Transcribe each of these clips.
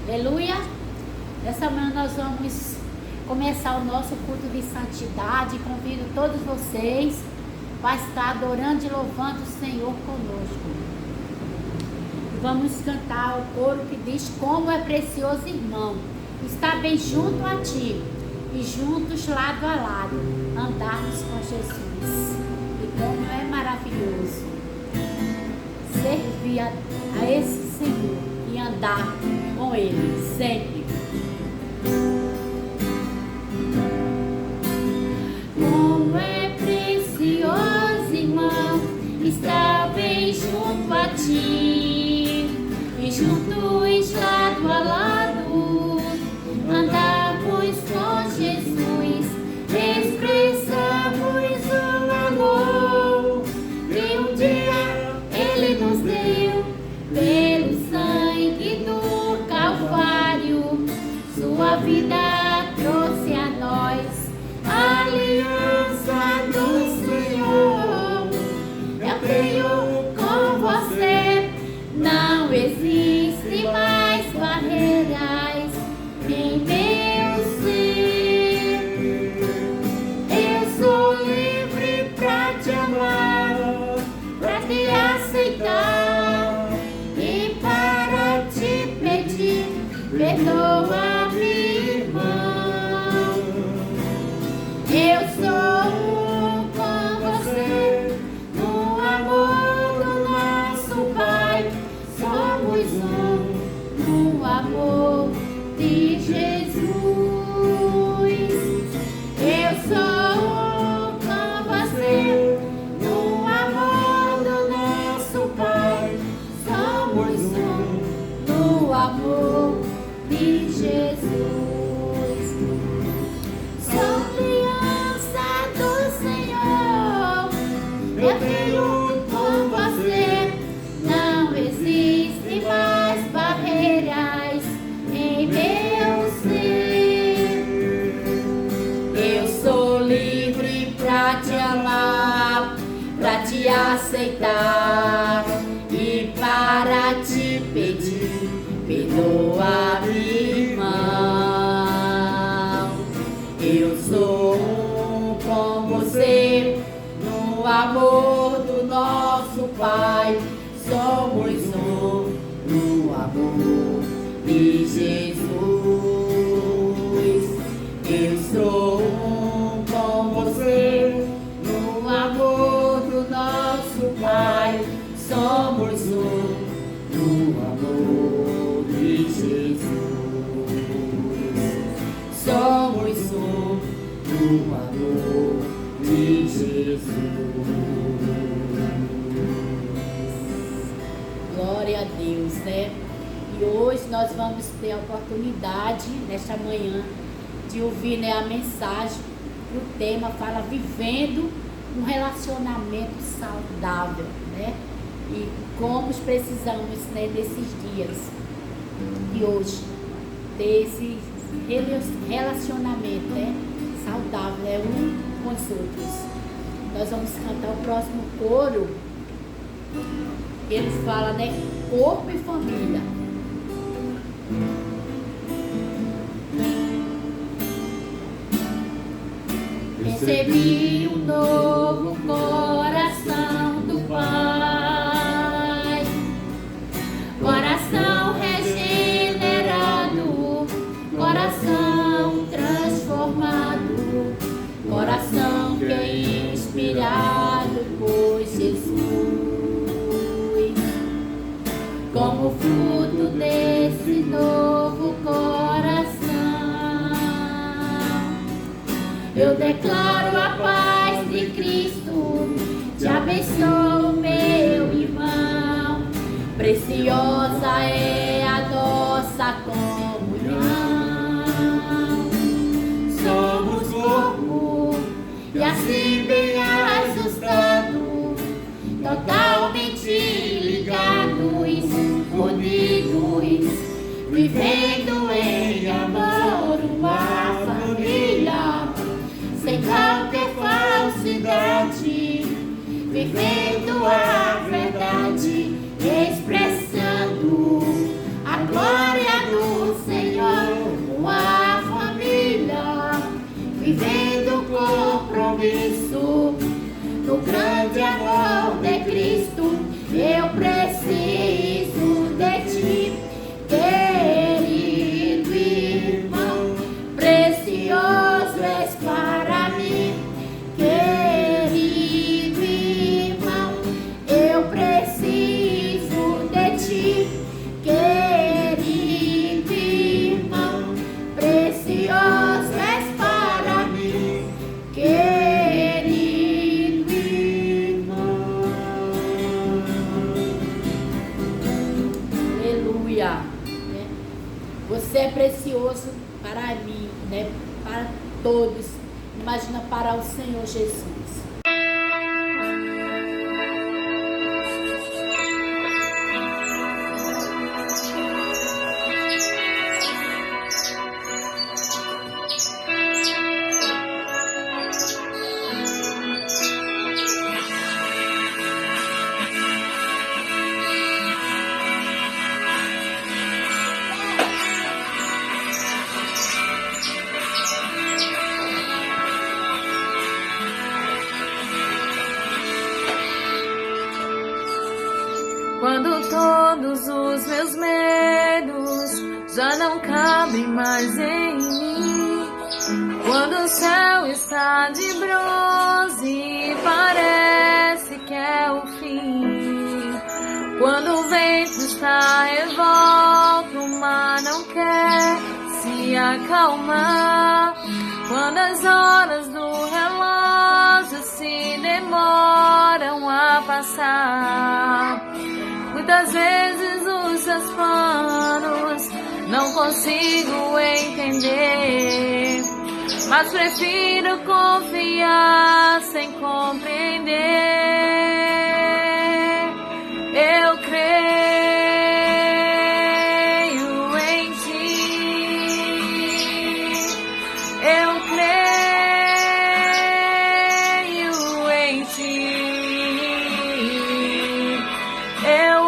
Aleluia. Nessa manhã nós vamos começar o nosso culto de santidade. Convido todos vocês para estar adorando e louvando o Senhor conosco. Vamos cantar o coro que diz: como é precioso, irmão, estar bem junto a ti e juntos lado a lado andarmos com Jesus. E como é maravilhoso servir a esse Senhor e andar com Ele sempre. Como é precioso, irmão, estar bem junto a ti e juntos lado a lado andarmos com Jesus, expressamos o amor que um dia Ele nos deu pelo sangue do Calvário. Sua vida trouxe a nós a aliança do Senhor. Eu creio com você, não existe mais barreiras em meu ser. Eu sou livre pra te amar, pra te aceitar e para te pedir, perdoa-me, irmão. Eu sou um com você, no amor do nosso Pai. Somos um no amor de Jesus. Eu sou um com você, no amor do nosso Pai. Somos um no amor de Jesus. Sou criança do Senhor. Eu tenho com você, não existe mais barreiras em meu ser. Eu sou livre pra te amar, pra te aceitar e para te pedir, perdoa-me, irmão. Eu sou um com você, no amor do nosso Pai. Somos um no amor de Jesus. Eu sou um com você, no amor do nosso Pai. Somos um no amor de Jesus. Somos um no amor de Jesus. Glória a Deus, né? E hoje nós vamos ter a oportunidade, nesta manhã, de ouvir, né, a mensagem. O tema fala vivendo um relacionamento saudável, né? E como precisamos, né, nesses dias de hoje ter esse relacionamento, né, saudável, né, um com os outros. Nós vamos cantar o próximo coro. Ele fala, né, corpo e família. Recebi um novo coração do Pai, coração regenerado, coração transformado, coração que é inspirado por Jesus. Como fruto desse novo coração, eu declaro a paz de Cristo, te abençoo, meu irmão. Preciosa é a nossa comunhão. Somos corpo e assim bem ajustado, totalmente ligados, unidos, vivendo em amor uma família, sem qualquer falsidade, vivendo a verdade, expressando a glória do Você é precioso para mim, né? Para todos. Imagina para o Senhor Jesus. Quando todos os meus medos já não cabem mais em mim, quando o céu está de bronze e parece que é o fim, quando o vento está revolto, o mar não quer se acalmar, quando as horas do relógio se demoram a passar. Muitas vezes os seus planos não consigo entender, mas prefiro confiar sem compreender. Eu creio em ti, eu creio em ti. Eu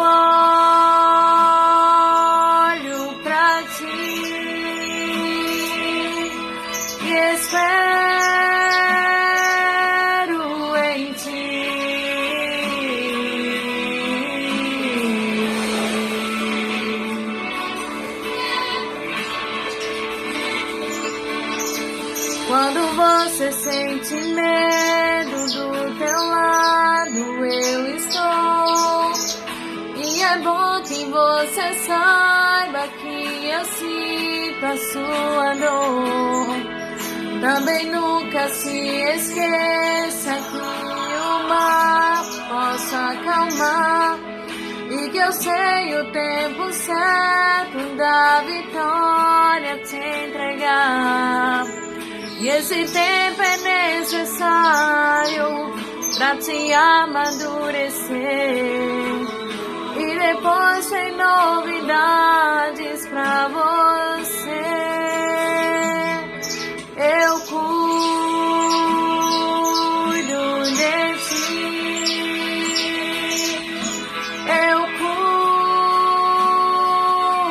olho pra ti e espero em ti. Quando você sente medo, do teu lado eu estou. E é bom que você saiba que eu sinto a sua dor. Também nunca se esqueça que o mar possa acalmar e que eu sei o tempo certo da vitória te entregar. E esse tempo é necessário pra te amadurecer. E depois tem novidades pra você. Eu cuido de ti. Eu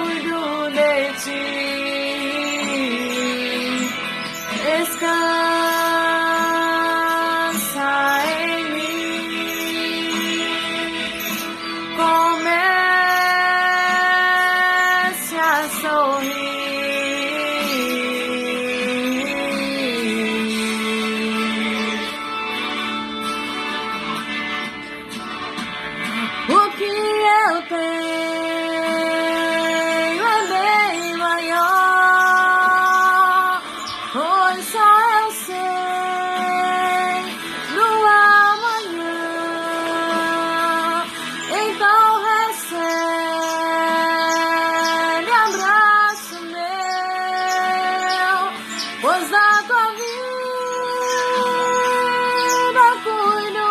cuido de ti. Descansa em mim. Comece a sorrir. O que eu tenho é bem maior, pois só eu sei do amanhã. Então recebe abraço meu, pois da tua vida cuido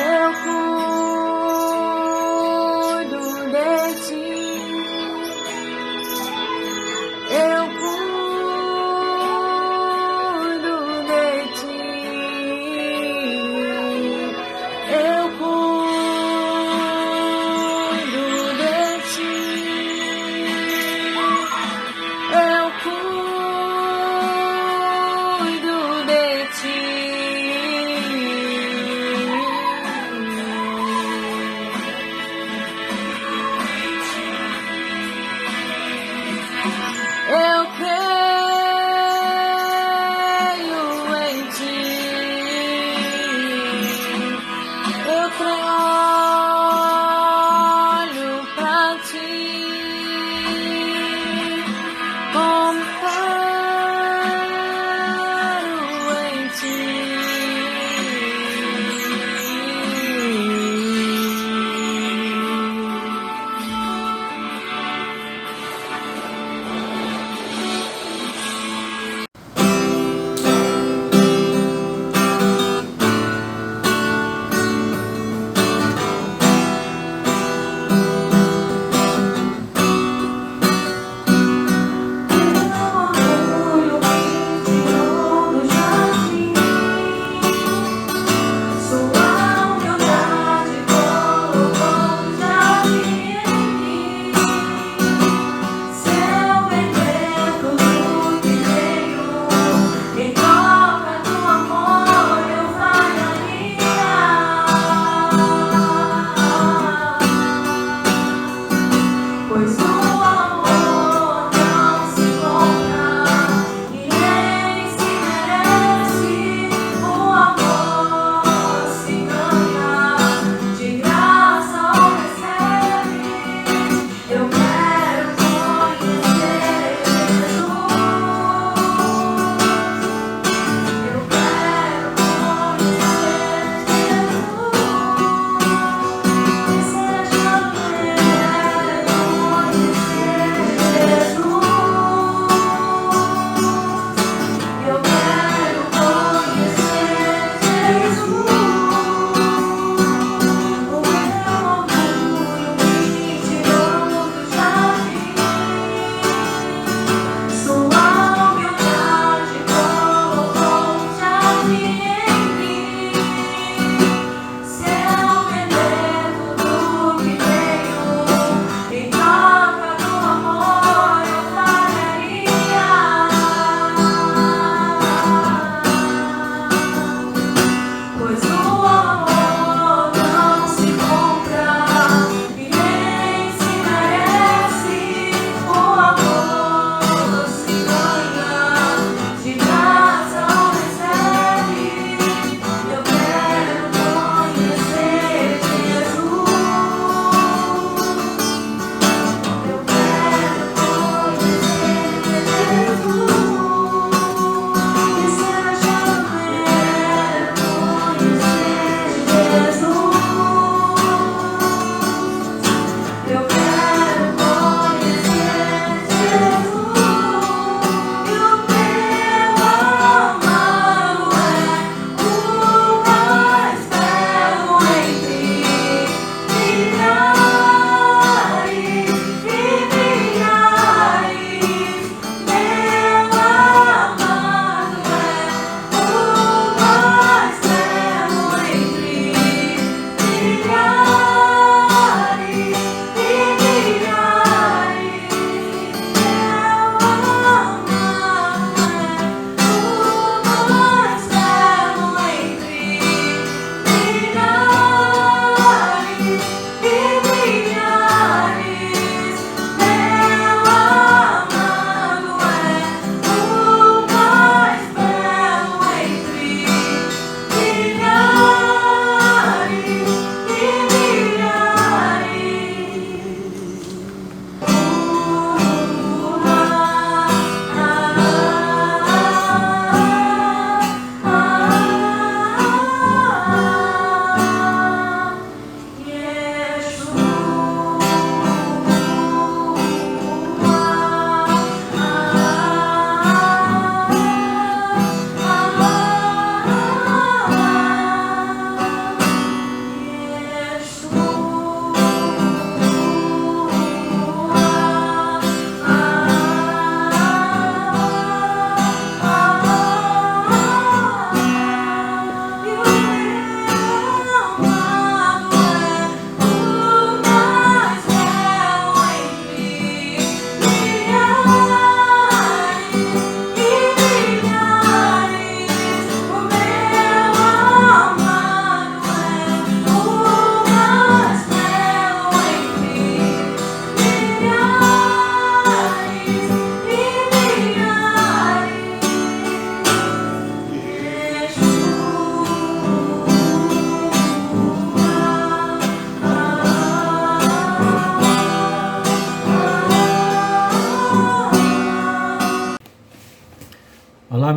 eu cuido de ti. Eu cuido de ti. Eu cuido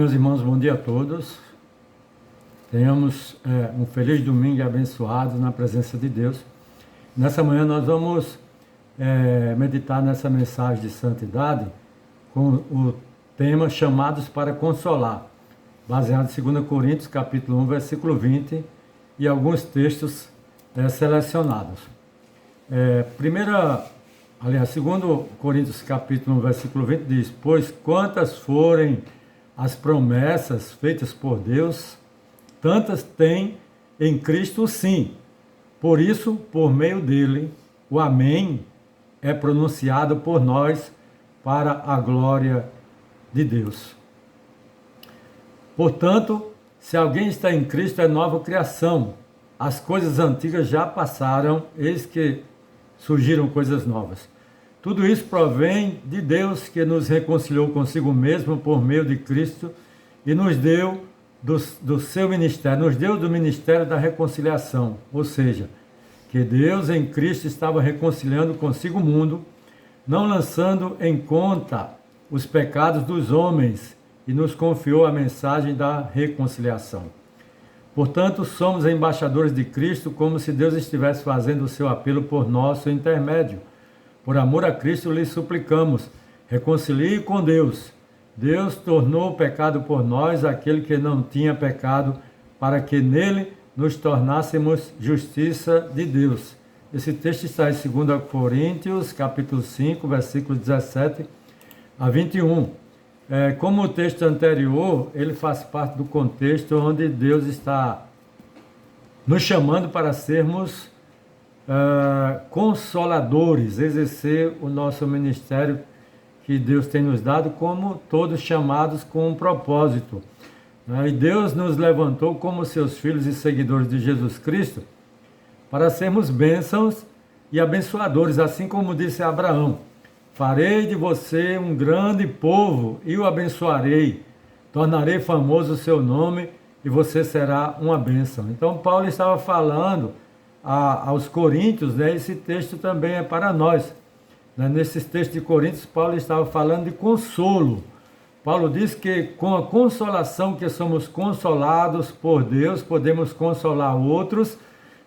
meus irmãos, bom dia a todos. Tenhamos um feliz domingo e abençoado na presença de Deus. Nessa manhã nós vamos meditar nessa mensagem de santidade com o tema Chamados para Consolar, baseado em 2 Coríntios capítulo 1, versículo 20 e alguns textos selecionados. 2 Coríntios capítulo 1, versículo 20 diz: Pois quantas forem as promessas feitas por Deus, tantas tem em Cristo sim. Por isso, por meio dele, o Amém é pronunciado por nós para a glória de Deus. Portanto, se alguém está em Cristo, é nova criação. As coisas antigas já passaram, eis que surgiram coisas novas. Tudo isso provém de Deus, que nos reconciliou consigo mesmo por meio de Cristo e nos deu do seu ministério, nos deu do ministério da reconciliação, ou seja, que Deus em Cristo estava reconciliando consigo o mundo, não lançando em conta os pecados dos homens, e nos confiou a mensagem da reconciliação. Portanto, somos embaixadores de Cristo, como se Deus estivesse fazendo o seu apelo por nosso intermédio. Por amor a Cristo, lhe suplicamos, reconcilie com Deus. Deus tornou o pecado por nós, aquele que não tinha pecado, para que nele nos tornássemos justiça de Deus. Esse texto está em 2 Coríntios, capítulo 5, versículos 17 a 21. Como o texto anterior, ele faz parte do contexto onde Deus está nos chamando para sermos consoladores, exercer o nosso ministério que Deus tem nos dado, como todos chamados com um propósito. E Deus nos levantou como seus filhos e seguidores de Jesus Cristo para sermos bênçãos e abençoadores, assim como disse Abraão: farei de você um grande povo e o abençoarei, tornarei famoso o seu nome e você será uma bênção. Então Paulo estava falando aos Coríntios, esse texto também é para nós. Nesses textos de Coríntios, Paulo estava falando de consolo. Paulo diz que com a consolação que somos consolados por Deus, podemos consolar outros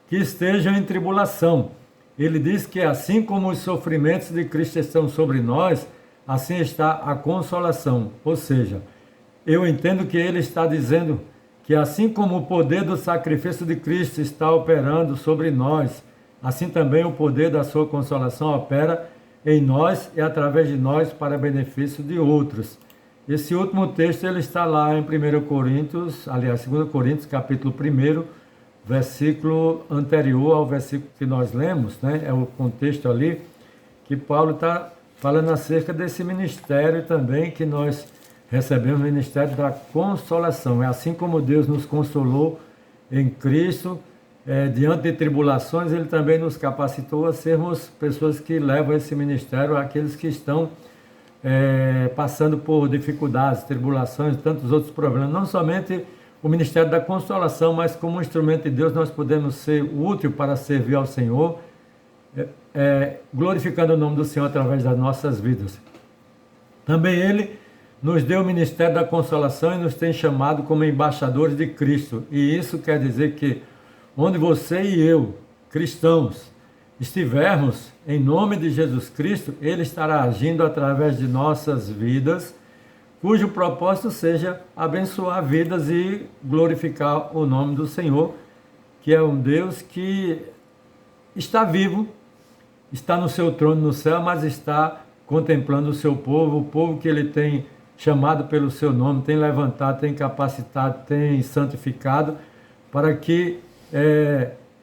que estejam em tribulação. Ele diz que assim como os sofrimentos de Cristo estão sobre nós, assim está a consolação. Ou seja, eu entendo que ele está dizendo que assim como o poder do sacrifício de Cristo está operando sobre nós, assim também o poder da sua consolação opera em nós e através de nós para benefício de outros. Esse último texto ele está lá em 2 Coríntios, capítulo 1, versículo anterior ao versículo que nós lemos, É o contexto ali que Paulo está falando acerca desse ministério também que nós recebemos, o ministério da consolação. É assim como Deus nos consolou em Cristo, diante de tribulações, ele também nos capacitou a sermos pessoas que levam esse ministério àqueles que estão passando por dificuldades, tribulações, tantos outros problemas. Não somente o ministério da consolação, mas como instrumento de Deus nós podemos ser útil para servir ao Senhor, glorificando o nome do Senhor através das nossas vidas. Também ele nos deu o ministério da consolação e nos tem chamado como embaixadores de Cristo. E isso quer dizer que onde você e eu, cristãos, estivermos em nome de Jesus Cristo, ele estará agindo através de nossas vidas, cujo propósito seja abençoar vidas e glorificar o nome do Senhor, que é um Deus que está vivo, está no seu trono no céu, mas está contemplando o seu povo, o povo que ele tem chamado pelo seu nome, tem levantado, tem capacitado, tem santificado, para que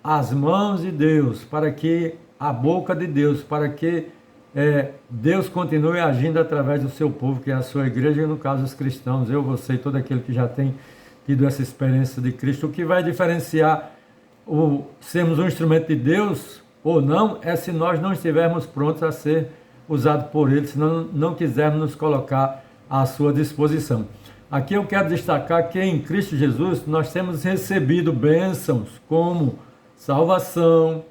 as mãos de Deus, para que a boca de Deus, para que Deus continue agindo através do seu povo, que é a sua igreja, e no caso os cristãos, eu, você e todo aquele que já tem tido essa experiência de Cristo. O que vai diferenciar sermos um instrumento de Deus ou não é se nós não estivermos prontos a ser usados por Ele, se não quisermos nos colocar à sua disposição. Aqui eu quero destacar que em Cristo Jesus nós temos recebido bênçãos como salvação,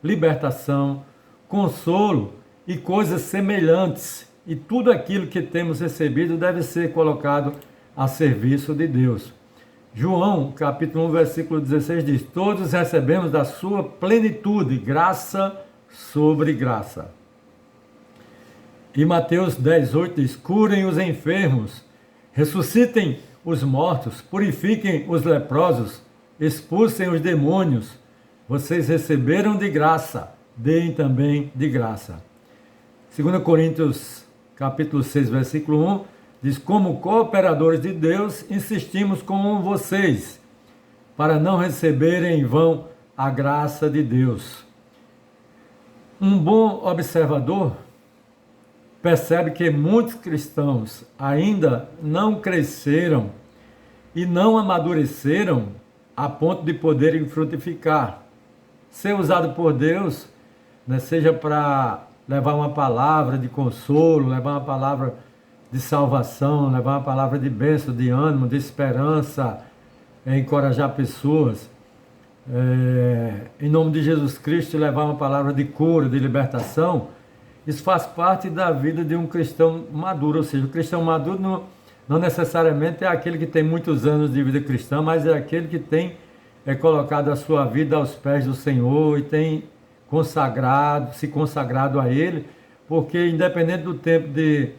libertação, consolo e coisas semelhantes. E tudo aquilo que temos recebido deve ser colocado a serviço de Deus. João, capítulo 1, versículo 16 diz: todos recebemos da sua plenitude, graça sobre graça. E Mateus 10:8 diz: curem os enfermos, ressuscitem os mortos, purifiquem os leprosos, expulsem os demônios. Vocês receberam de graça, deem também de graça. 2 Coríntios capítulo 6, versículo 1 diz: como cooperadores de Deus, insistimos com vocês, para não receberem em vão a graça de Deus. Um bom observador percebe que muitos cristãos ainda não cresceram e não amadureceram a ponto de poderem frutificar. Ser usado por Deus, né, seja para levar uma palavra de consolo, levar uma palavra de salvação, levar uma palavra de bênção, de ânimo, de esperança, encorajar pessoas. Em nome de Jesus Cristo, levar uma palavra de cura, de libertação. Isso faz parte da vida de um cristão maduro, ou seja, o cristão maduro não necessariamente é aquele que tem muitos anos de vida cristã, mas é aquele que tem colocado a sua vida aos pés do Senhor e tem se consagrado a Ele, porque independente do tempo de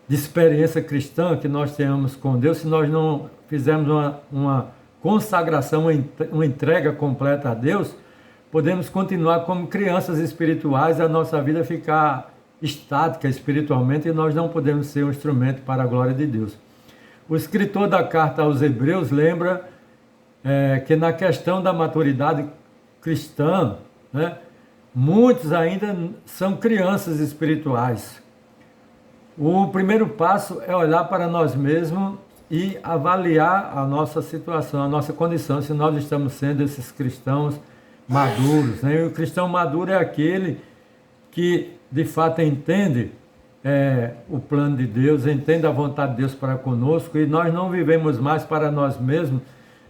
experiência cristã que nós tenhamos com Deus, se nós não fizermos uma consagração, uma entrega completa a Deus, podemos continuar como crianças espirituais, a nossa vida ficar estática espiritualmente e nós não podemos ser um instrumento para a glória de Deus. O escritor da carta aos Hebreus lembra que na questão da maturidade cristã, né, muitos ainda são crianças espirituais. O primeiro passo é olhar para nós mesmos e avaliar a nossa situação, a nossa condição, se nós estamos sendo esses cristãos maduros, né? E o cristão maduro é aquele que de fato entende o plano de Deus, entende a vontade de Deus para conosco, e nós não vivemos mais para nós mesmos,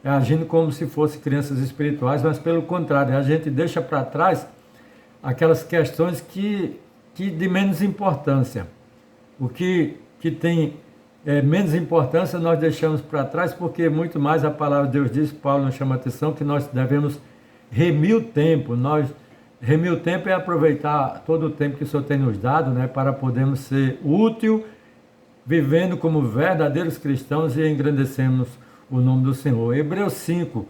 agindo como se fossem crianças espirituais, mas pelo contrário, a gente deixa para trás aquelas questões que de menos importância. O que tem menos importância nós deixamos para trás, porque muito mais a palavra de Deus diz, Paulo nos chama a atenção, que nós devemos remir o tempo. Remir o tempo é aproveitar todo o tempo que o Senhor tem nos dado, né, para podermos ser útil, vivendo como verdadeiros cristãos e engrandecemos o nome do Senhor. Hebreus 5,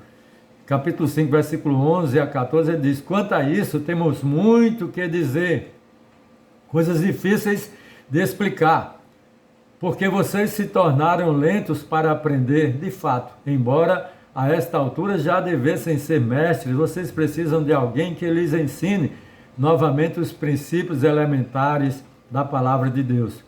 capítulo 5, versículo 11 a 14, ele diz: quanto a isso, temos muito que dizer, coisas difíceis de explicar, porque vocês se tornaram lentos para aprender de fato. Embora a esta altura já devessem ser mestres, vocês precisam de alguém que lhes ensine novamente os princípios elementares da palavra de Deus.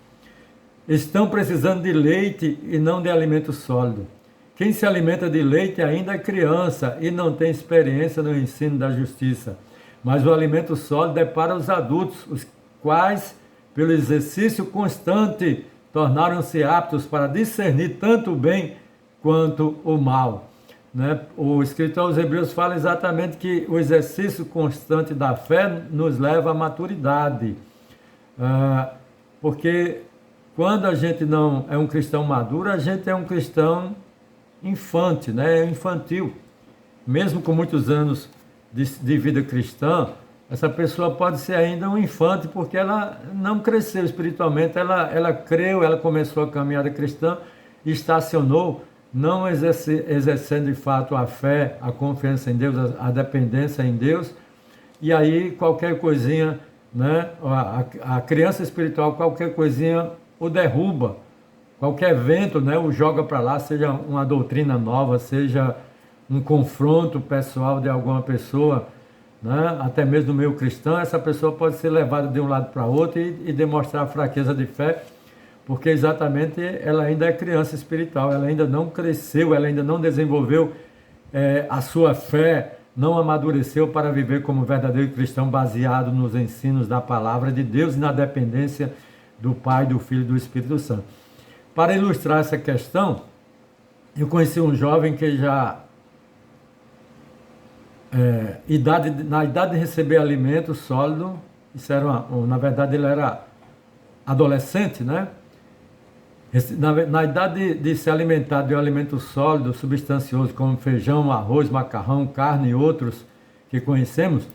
Estão precisando de leite e não de alimento sólido. Quem se alimenta de leite ainda é criança e não tem experiência no ensino da justiça. Mas o alimento sólido é para os adultos, os quais, pelo exercício constante, tornaram-se aptos para discernir tanto o bem quanto o mal. Né? O escritor aos Hebreus fala exatamente que o exercício constante da fé nos leva à maturidade. Porque quando a gente não é um cristão maduro, a gente é um cristão infante, né? Infantil. Mesmo com muitos anos de vida cristã, essa pessoa pode ser ainda um infante, porque ela não cresceu espiritualmente, ela creu, ela começou a caminhada cristã, estacionou, não exercendo de fato a fé, a confiança em Deus, a dependência em Deus, e aí qualquer coisinha, né, a criança espiritual, qualquer coisinha o derruba, qualquer vento, né, o joga para lá, seja uma doutrina nova, seja um confronto pessoal de alguma pessoa, né, até mesmo no meio cristão, essa pessoa pode ser levada de um lado para outro e demonstrar fraqueza de fé, porque exatamente ela ainda é criança espiritual, ela ainda não cresceu, ela ainda não desenvolveu a sua fé, não amadureceu para viver como verdadeiro cristão baseado nos ensinos da palavra de Deus e na dependência do Pai, do Filho e do Espírito Santo. Para ilustrar essa questão, eu conheci um jovem que já, na idade de receber alimento sólido, isso era na verdade ele era adolescente, né? Na idade de se alimentar de um alimento sólido, substancioso, como feijão, arroz, macarrão, carne e outros que conhecemos,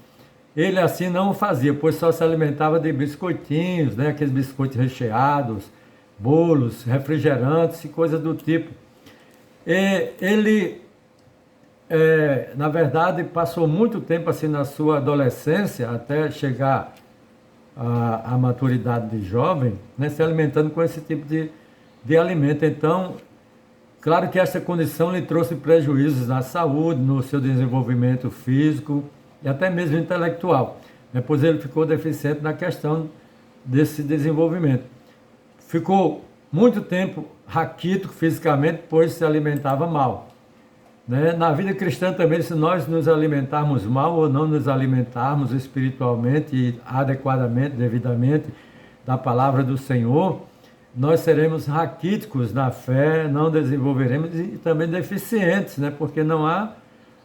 ele assim não o fazia, pois só se alimentava de biscoitinhos, né, aqueles biscoitos recheados, bolos, refrigerantes e coisas do tipo. E ele, na verdade, passou muito tempo assim na sua adolescência, até chegar à maturidade de jovem, né, se alimentando com esse tipo de alimento. Então, claro que essa condição lhe trouxe prejuízos na saúde, no seu desenvolvimento físico e até mesmo intelectual, né, pois ele ficou deficiente na questão desse desenvolvimento. Ficou muito tempo raquítico fisicamente, pois se alimentava mal. Né? Na vida cristã também, se nós nos alimentarmos mal ou não nos alimentarmos espiritualmente e adequadamente, devidamente, da palavra do Senhor, nós seremos raquíticos na fé, não desenvolveremos e também deficientes, né? Porque não há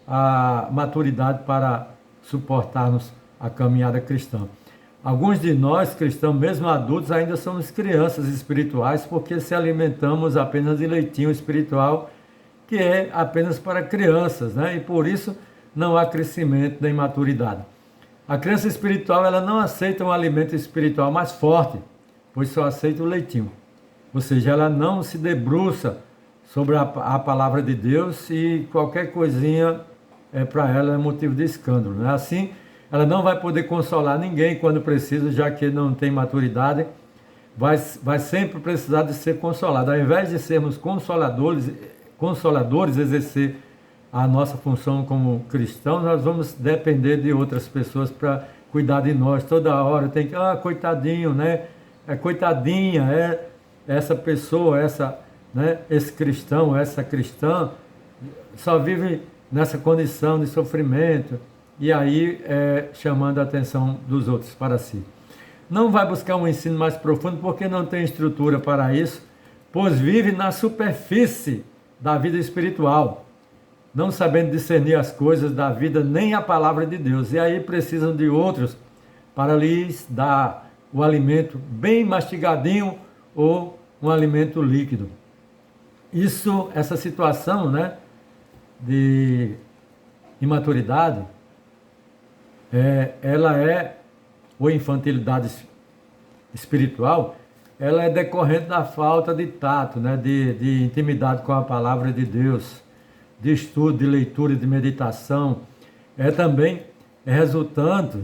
a maturidade para suportarmos a caminhada cristã. Alguns de nós, cristãos, mesmo adultos, ainda somos crianças espirituais porque se alimentamos apenas de leitinho espiritual, que é apenas para crianças, né? E por isso não há crescimento nem maturidade. A criança espiritual, ela não aceita um alimento espiritual mais forte, pois só aceita o leitinho. Ou seja, ela não se debruça sobre a palavra de Deus e qualquer coisinha para ela é motivo de escândalo, né? Assim, ela não vai poder consolar ninguém quando precisa, já que não tem maturidade, vai sempre precisar de ser consolada. Ao invés de sermos consoladores, exercer a nossa função como cristãos, nós vamos depender de outras pessoas para cuidar de nós. Toda hora tem que, coitadinho, né? Coitadinha, essa pessoa, né? Esse cristão, essa cristã, só vive nessa condição de sofrimento, e aí chamando a atenção dos outros para si. Não vai buscar um ensino mais profundo porque não tem estrutura para isso, pois vive na superfície da vida espiritual, não sabendo discernir as coisas da vida nem a palavra de Deus, e aí precisam de outros para lhes dar o alimento bem mastigadinho ou um alimento líquido. Essa situação, né, de imaturidade, ou infantilidade espiritual, ela é decorrente da falta de tato, né, de intimidade com a palavra de Deus, de estudo, de leitura, de meditação. Também resultante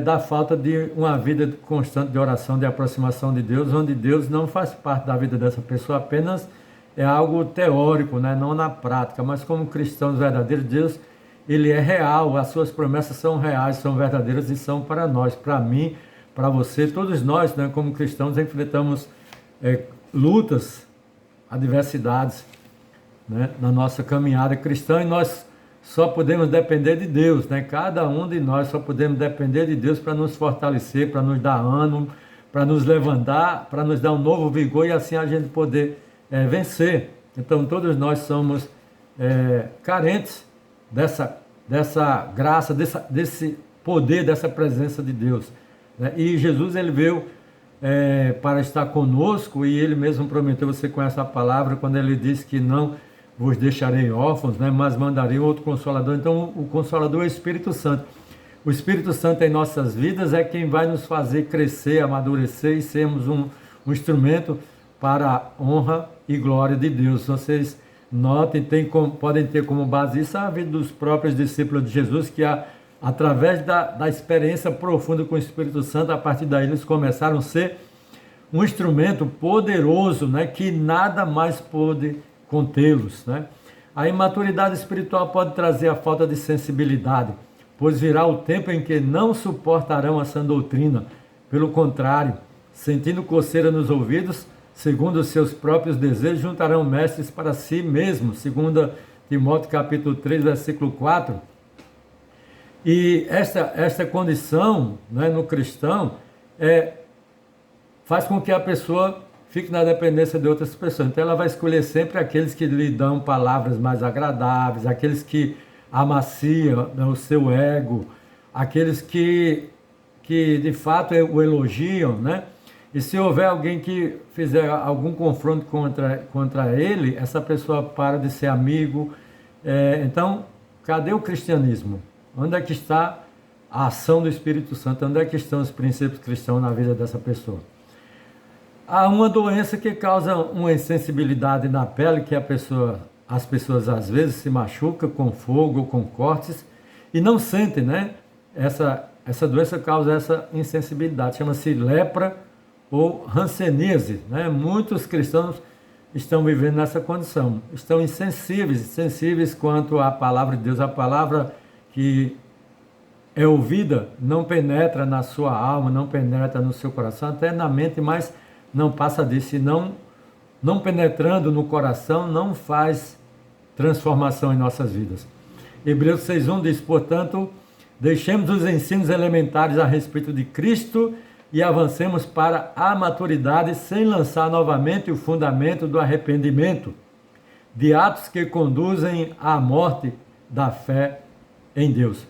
da falta de uma vida constante de oração, de aproximação de Deus, onde Deus não faz parte da vida dessa pessoa, apenas é algo teórico, né, não na prática, mas como cristãos verdadeiros, Deus, ele é real, as suas promessas são reais, são verdadeiras e são para nós, para mim, para você, todos nós, né, como cristãos, enfrentamos lutas, adversidades, né, na nossa caminhada cristã, e nós só podemos depender de Deus, né? Cada um de nós só podemos depender de Deus para nos fortalecer, para nos dar ânimo, para nos levantar, para nos dar um novo vigor e assim a gente poder vencer. Então todos nós somos carentes dessa graça, desse poder, dessa presença de Deus, né? E Jesus, ele veio para estar conosco, e ele mesmo prometeu, você conhece a palavra, quando ele disse que não vos deixarei órfãos, né, mas mandarei outro Consolador. Então o Consolador é o Espírito Santo. O Espírito Santo em nossas vidas é quem vai nos fazer crescer, amadurecer e sermos um instrumento para a honra e glória de Deus. Vocês notem, podem ter como base isso a vida dos próprios discípulos de Jesus, que através da experiência profunda com o Espírito Santo, a partir daí eles começaram a ser um instrumento poderoso, né, que nada mais pôde contê-los, né? A imaturidade espiritual pode trazer a falta de sensibilidade, pois virá o tempo em que não suportarão a sã doutrina. Pelo contrário, sentindo coceira nos ouvidos, segundo os seus próprios desejos, juntarão mestres para si mesmos, segundo Timóteo capítulo 3, versículo 4. E esta condição, né, no cristão faz com que a pessoa fique na dependência de outras pessoas. Então ela vai escolher sempre aqueles que lhe dão palavras mais agradáveis, aqueles que amaciam, né, o seu ego, aqueles que de fato o elogiam, né? E se houver alguém que fizer algum confronto contra ele, essa pessoa para de ser amigo. Então, cadê o cristianismo? Onde é que está a ação do Espírito Santo? Onde é que estão os princípios cristãos na vida dessa pessoa? Há uma doença que causa uma insensibilidade na pele, que as pessoas às vezes se machucam com fogo, com cortes, e não sentem, né? Essa doença causa essa insensibilidade, chama-se lepra ou hanseníase, né? Muitos cristãos estão vivendo nessa condição, estão insensíveis quanto à palavra de Deus. A palavra que é ouvida não penetra na sua alma, não penetra no seu coração, até na mente, mas não passa disso. E não penetrando no coração, não faz transformação em nossas vidas. Hebreus 6:1 diz, portanto, deixemos os ensinos elementares a respeito de Cristo e avancemos para a maturidade sem lançar novamente o fundamento do arrependimento, de atos que conduzem à morte da fé em Deus.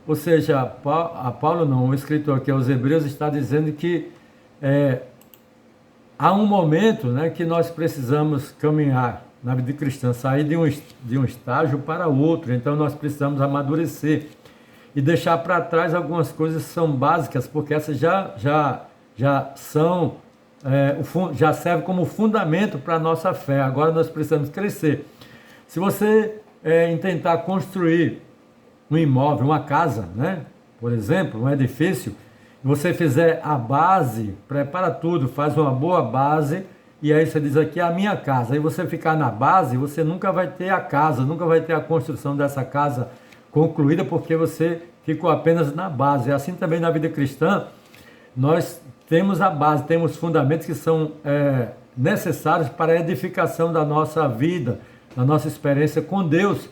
Ou seja, o escritor aqui aos Hebreus está dizendo que há um momento, né, que nós precisamos caminhar na vida cristã, sair de um estágio para outro. Então nós precisamos amadurecer e deixar para trás algumas coisas que são básicas, porque essas já são, já servem como fundamento para a nossa fé. Agora nós precisamos crescer. Se você tentar construir um imóvel, uma casa, né, por exemplo, um edifício, e você fizer a base, prepara tudo, faz uma boa base, e aí você diz aqui, a minha casa. Aí você ficar na base, você nunca vai ter a casa, nunca vai ter a construção dessa casa concluída, porque você ficou apenas na base. Assim também na vida cristã, nós temos a base, temos fundamentos que são necessários para a edificação da nossa vida, da nossa experiência com Deus.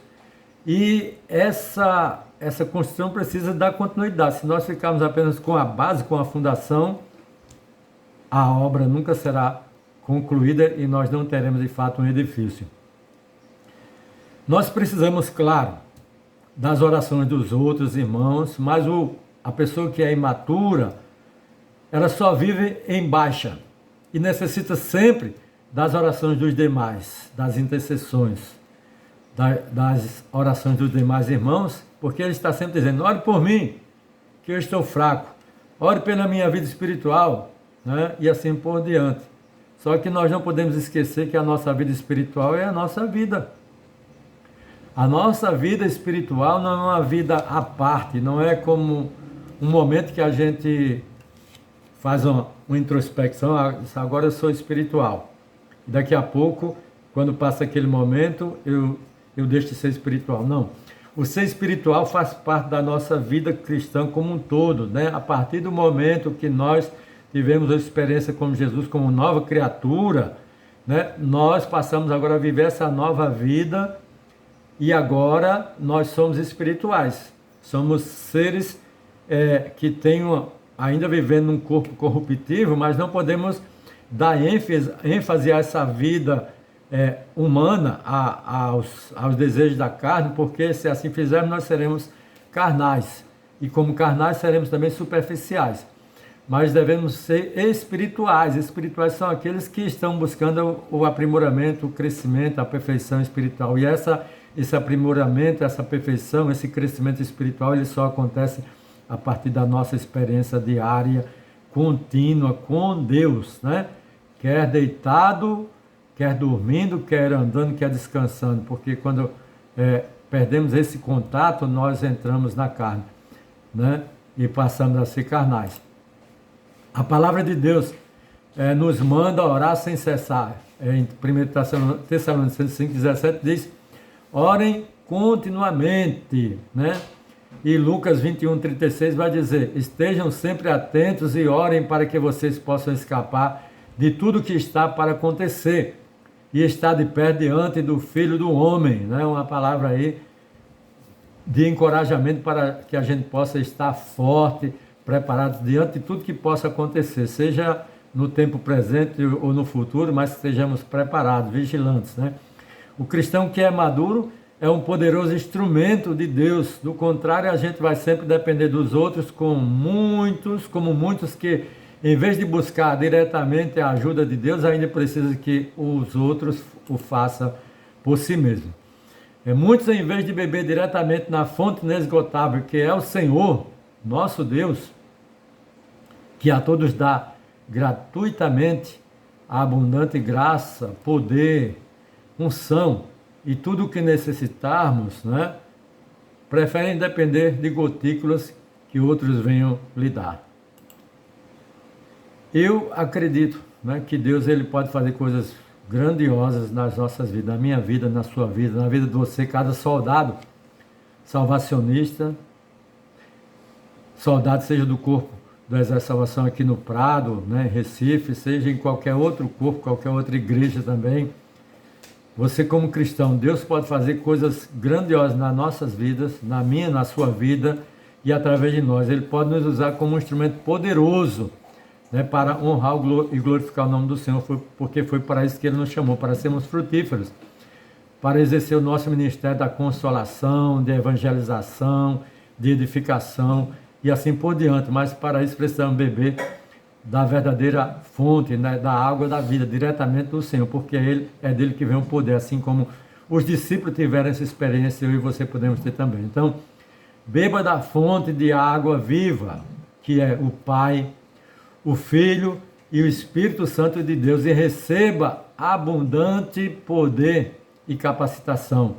E essa construção precisa dar continuidade. Se nós ficarmos apenas com a base, com a fundação, a obra nunca será concluída e nós não teremos de fato um edifício. Nós precisamos, claro, das orações dos outros irmãos, mas a pessoa que é imatura, ela só vive em baixa e necessita sempre das orações dos demais, das intercessões, das orações dos demais irmãos, porque ele está sempre dizendo, ore por mim, que eu estou fraco, ore pela minha vida espiritual, né? E assim por diante. Só que nós não podemos esquecer que a nossa vida espiritual é a nossa vida. A nossa vida espiritual não é uma vida à parte, não é como um momento que a gente faz uma introspecção, agora eu sou espiritual. E daqui a pouco, quando passa aquele momento, eu deixo de ser espiritual. Não. O ser espiritual faz parte da nossa vida cristã como um todo, né? A partir do momento que nós tivemos a experiência com Jesus como nova criatura, né? Nós passamos agora a viver essa nova vida e agora nós somos espirituais. Somos seres que têm ainda vivendo num corpo corruptível, mas não podemos dar ênfase a essa vida humana, aos desejos da carne, porque se assim fizermos nós seremos carnais, e como carnais seremos também superficiais, mas devemos ser espirituais. Espirituais são aqueles que estão buscando o aprimoramento, o crescimento, a perfeição espiritual, e esse aprimoramento, essa perfeição, esse crescimento espiritual, ele só acontece a partir da nossa experiência diária, contínua com Deus, né? Quer deitado, quer dormindo, quer andando, quer descansando, porque quando perdemos esse contato, nós entramos na carne, né? E passamos a ser carnais. A palavra de Deus nos manda orar sem cessar. Em 1 Tessalonicenses 5,17 diz, orem continuamente, né? E Lucas 21:36 vai dizer, estejam sempre atentos e orem para que vocês possam escapar de tudo que está para acontecer e estar de pé diante do Filho do Homem, né? Uma palavra aí de encorajamento para que a gente possa estar forte, preparado diante de tudo que possa acontecer, seja no tempo presente ou no futuro, mas que estejamos preparados, vigilantes, né? O cristão que é maduro é um poderoso instrumento de Deus. Do contrário, a gente vai sempre depender dos outros, como muitos que em vez de buscar diretamente a ajuda de Deus, ainda precisa que os outros o façam por si mesmo. Muitos, em vez de beber diretamente na fonte inesgotável, que é o Senhor, nosso Deus, que a todos dá gratuitamente a abundante graça, poder, unção e tudo o que necessitarmos, né? Preferem depender de gotículas que outros venham lhe dar. Eu acredito, né, que Deus ele pode fazer coisas grandiosas nas nossas vidas, na minha vida, na sua vida, na vida de você, cada soldado salvacionista, soldado seja do corpo do Exército de Salvação aqui no Prado, né, em Recife, seja em qualquer outro corpo, qualquer outra igreja também. Você como cristão, Deus pode fazer coisas grandiosas nas nossas vidas, na minha, na sua vida e através de nós. Ele pode nos usar como um instrumento poderoso, né, para honrar e glorificar o nome do Senhor, porque foi para isso que Ele nos chamou, para sermos frutíferos, para exercer o nosso ministério da consolação, de evangelização, de edificação e assim por diante. Mas para isso precisamos beber da verdadeira fonte, né, da água da vida, diretamente do Senhor, porque é dele que vem o poder, assim como os discípulos tiveram essa experiência, eu e você podemos ter também. Então, beba da fonte de água viva, que é o Pai, o Filho e o Espírito Santo de Deus, e receba abundante poder e capacitação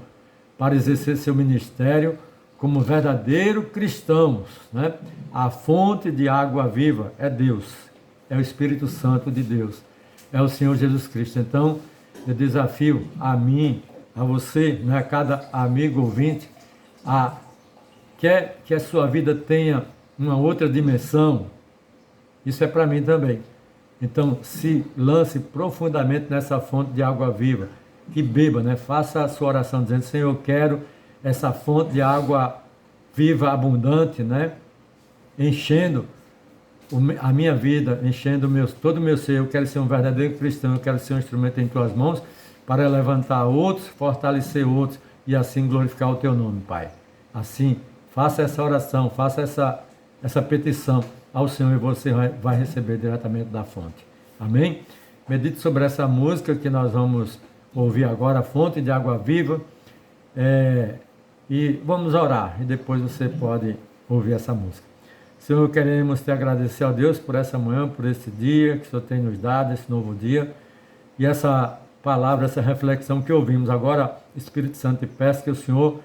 para exercer seu ministério como verdadeiro cristãos, né? A fonte de água viva é Deus, é o Espírito Santo de Deus, é o Senhor Jesus Cristo. Então, eu desafio a mim, a você, né, a cada amigo ouvinte, quer que a sua vida tenha uma outra dimensão. Isso é para mim também. Então, se lance profundamente nessa fonte de água viva, que beba, né? Faça a sua oração dizendo: Senhor, eu quero essa fonte de água viva, abundante, né? Enchendo a minha vida, enchendo todo o meu ser. Eu quero ser um verdadeiro cristão, eu quero ser um instrumento em tuas mãos para levantar outros, fortalecer outros e assim glorificar o teu nome, Pai. Assim, faça essa oração, faça essa petição ao Senhor e você vai receber diretamente da fonte. Amém? Medite sobre essa música que nós vamos ouvir agora, a fonte de água viva. E vamos orar e depois você pode ouvir essa música. Senhor, queremos te agradecer, ó Deus, por essa manhã, por esse dia que o Senhor tem nos dado, esse novo dia. E essa palavra, essa reflexão que ouvimos agora, Espírito Santo, te peço que o Senhor,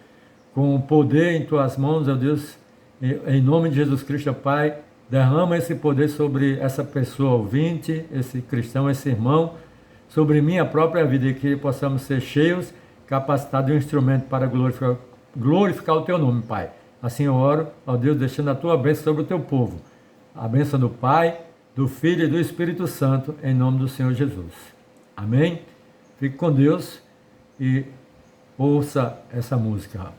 com o poder em tuas mãos, ó Deus, em nome de Jesus Cristo, Pai, derrama esse poder sobre essa pessoa ouvinte, esse cristão, esse irmão, sobre minha própria vida, e que possamos ser cheios, capacitados de um instrumento para glorificar o teu nome, Pai. Assim eu oro, ó Deus, deixando a tua bênção sobre o teu povo. A bênção do Pai, do Filho e do Espírito Santo, em nome do Senhor Jesus. Amém? Fique com Deus e ouça essa música.